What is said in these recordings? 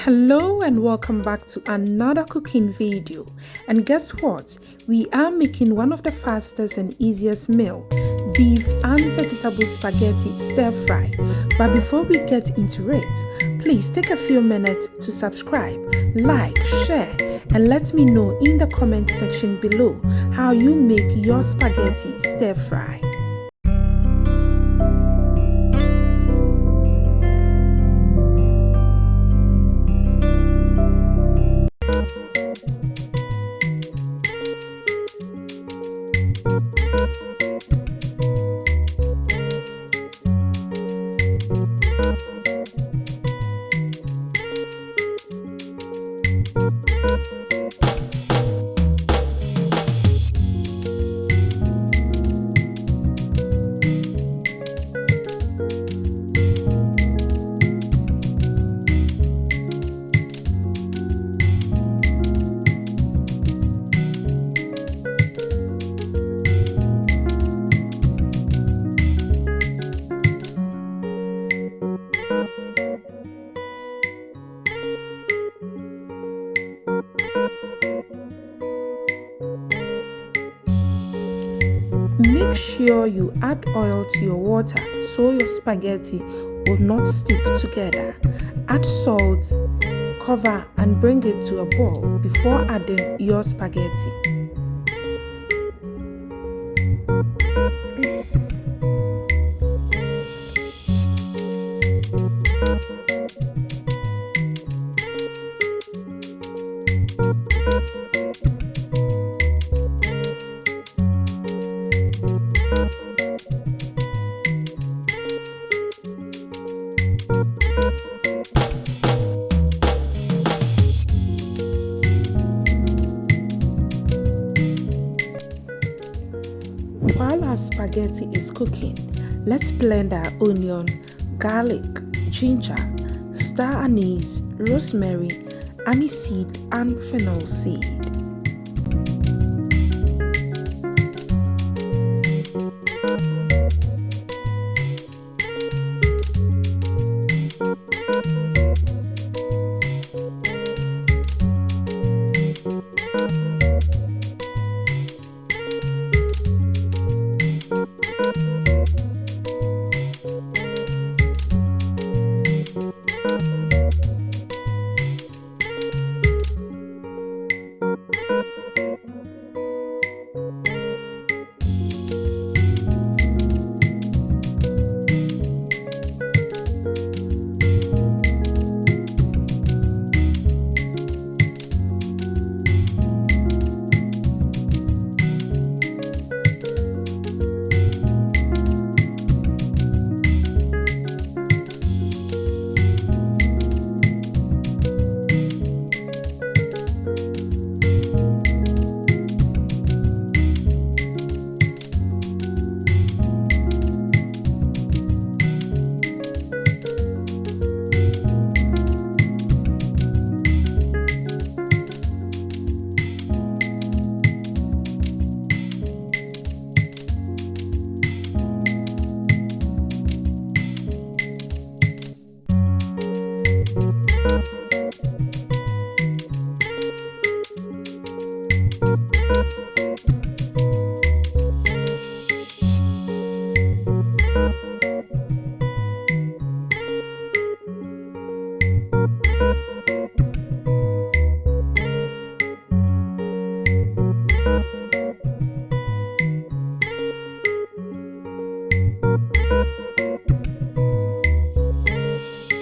Hello and welcome back to another cooking video. And guess what? We are making one of the fastest and easiest meal, beef and vegetable spaghetti stir fry. But before we get into it, please take a few minutes to subscribe, like, share, and let me know in the comment section below how you make your spaghetti stir fry. Make sure you add oil to your water so your spaghetti will not stick together. Add salt, cover and bring it to a boil before adding your spaghetti. While our spaghetti is cooking, let's blend our onion, garlic, ginger, star anise, rosemary, aniseed, and fennel seed.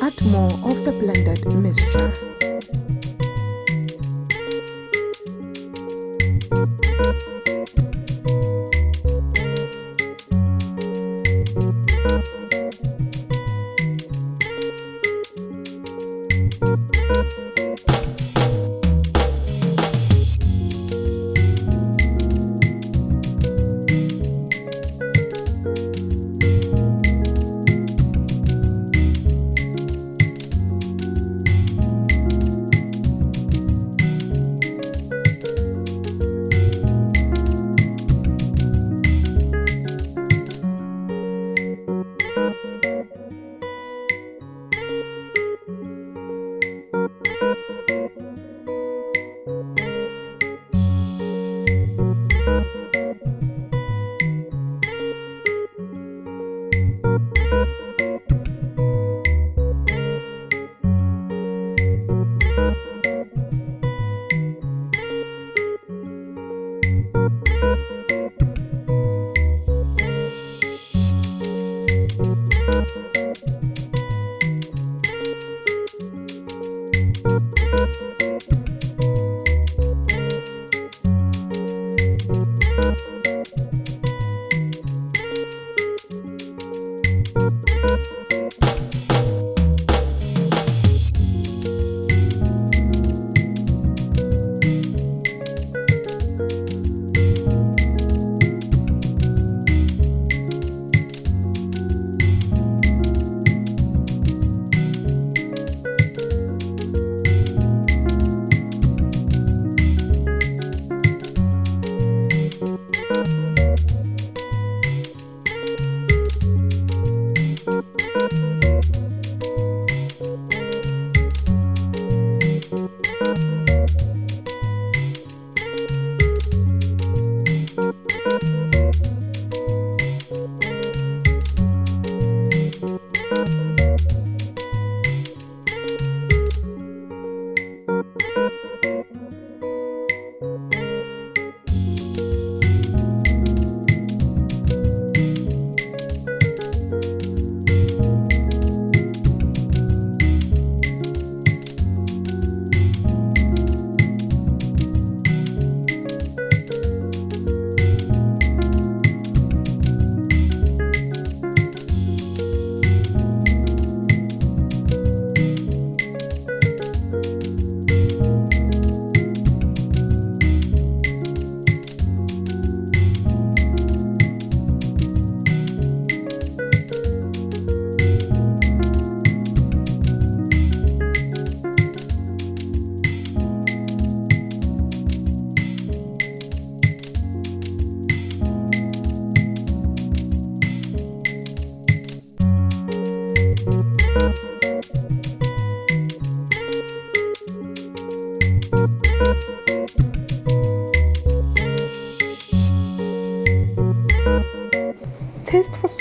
Add more of the blended mixture.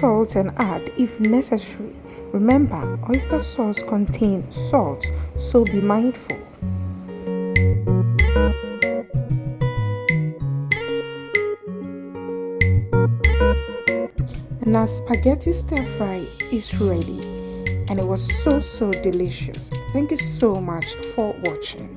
salt and add if necessary. Remember, oyster sauce contains salt, so be mindful. And our spaghetti stir fry is ready, and it was so delicious. Thank you so much for watching.